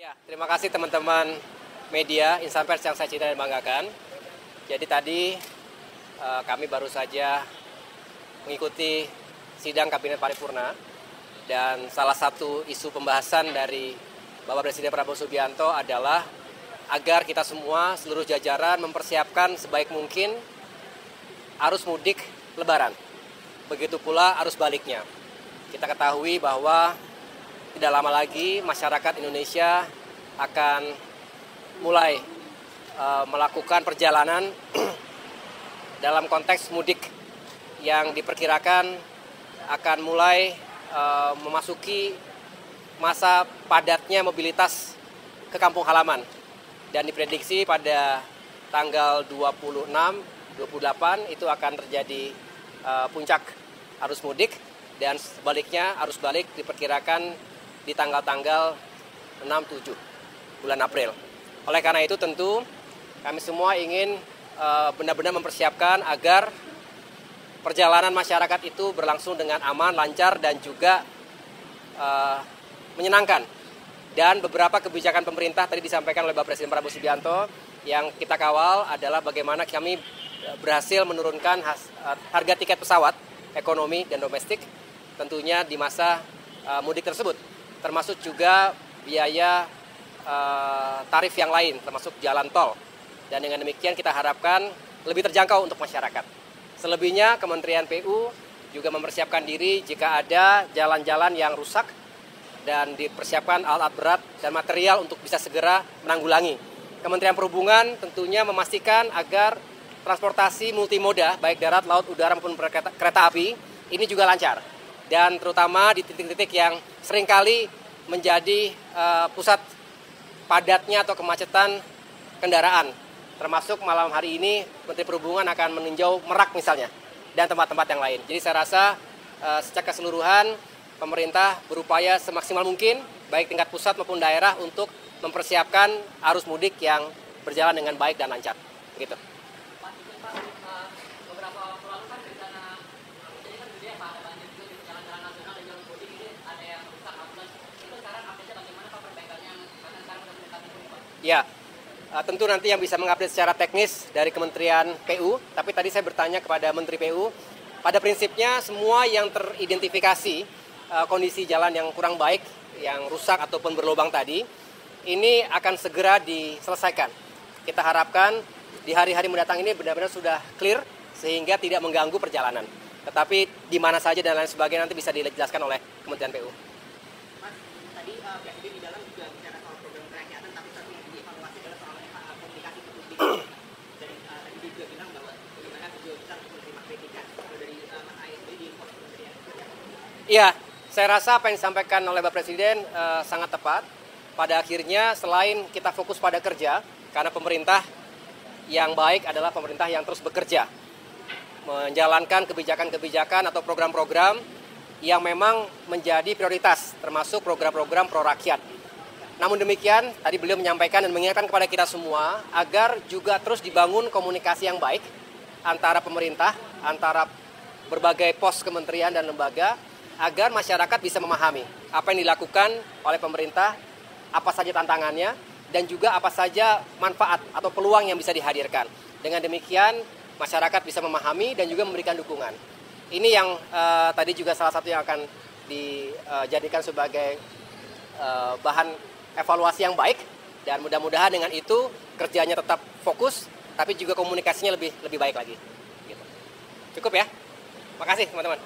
Ya, terima kasih teman-teman media, insan pers yang saya cintai dan banggakan. Jadi tadi kami baru saja mengikuti sidang Kabinet Paripurna dan salah satu isu pembahasan dari Bapak Presiden Prabowo Subianto adalah agar kita semua, seluruh jajaran mempersiapkan sebaik mungkin arus mudik Lebaran. Begitu pula arus baliknya. Kita ketahui bahwa tidak lama lagi masyarakat Indonesia akan mulai melakukan perjalanan dalam konteks mudik yang diperkirakan akan mulai memasuki masa padatnya mobilitas ke kampung halaman. Dan diprediksi pada tanggal 26, 28 itu akan terjadi puncak arus mudik dan sebaliknya arus balik diperkirakan di tanggal-tanggal 6, 7 bulan April. Oleh karena itu tentu kami semua ingin benar-benar mempersiapkan agar perjalanan masyarakat itu berlangsung dengan aman, lancar dan juga menyenangkan. Dan beberapa kebijakan pemerintah tadi disampaikan oleh Bapak Presiden Prabowo Subianto yang kita kawal adalah bagaimana kami berhasil menurunkan harga tiket pesawat ekonomi dan domestik tentunya di masa mudik tersebut, termasuk juga biaya tarif yang lain, termasuk jalan tol. Dan dengan demikian kita harapkan lebih terjangkau untuk masyarakat. Selebihnya Kementerian PU juga mempersiapkan diri jika ada jalan-jalan yang rusak dan dipersiapkan alat berat dan material untuk bisa segera menanggulangi. Kementerian Perhubungan tentunya memastikan agar transportasi multimoda baik darat, laut, udara maupun kereta api ini juga lancar. Dan terutama di titik-titik yang seringkali menjadi pusat padatnya atau kemacetan kendaraan. Termasuk malam hari ini Menteri Perhubungan akan meninjau Merak misalnya dan tempat-tempat yang lain. Jadi saya rasa secara keseluruhan pemerintah berupaya semaksimal mungkin baik tingkat pusat maupun daerah untuk mempersiapkan arus mudik yang berjalan dengan baik dan lancar. Begitu. Ya, tentu nanti yang bisa mengupdate secara teknis dari Kementerian PU, tapi tadi saya bertanya kepada Menteri PU, pada prinsipnya semua yang teridentifikasi kondisi jalan yang kurang baik, yang rusak ataupun berlubang tadi, ini akan segera diselesaikan. Kita harapkan di hari-hari mendatang ini benar-benar sudah clear sehingga tidak mengganggu perjalanan. Tetapi di mana saja dan lain sebagainya nanti bisa dijelaskan oleh Kementerian PU. Mas, tadi Presiden di dalam juga bicara soal program kerakyatan, tapi satu yang dievaluasi adalah soal komunikasi ke publik. Dan tadi dia juga bilang bahwa bagaimana beliau bisa menerima kritikan dari Mas ASB di pos kementerian. Iya, saya rasa apa yang disampaikan oleh Bapak Presiden sangat tepat. Pada akhirnya selain kita fokus pada kerja, karena pemerintah yang baik adalah pemerintah yang terus bekerja, menjalankan kebijakan-kebijakan atau program-program yang memang menjadi prioritas, termasuk program-program pro rakyat. Namun demikian, tadi beliau menyampaikan dan mengingatkan kepada kita semua agar juga terus dibangun komunikasi yang baik antara pemerintah, antara berbagai pos kementerian dan lembaga, agar masyarakat bisa memahami apa yang dilakukan oleh pemerintah, apa saja tantangannya, dan juga apa saja manfaat atau peluang yang bisa dihadirkan. Dengan demikian, masyarakat bisa memahami dan juga memberikan dukungan. Ini yang tadi juga salah satu yang akan dijadikan sebagai bahan evaluasi yang baik, dan mudah-mudahan dengan itu kerjanya tetap fokus, tapi juga komunikasinya lebih baik lagi. Gitu. Cukup ya? Makasih teman-teman.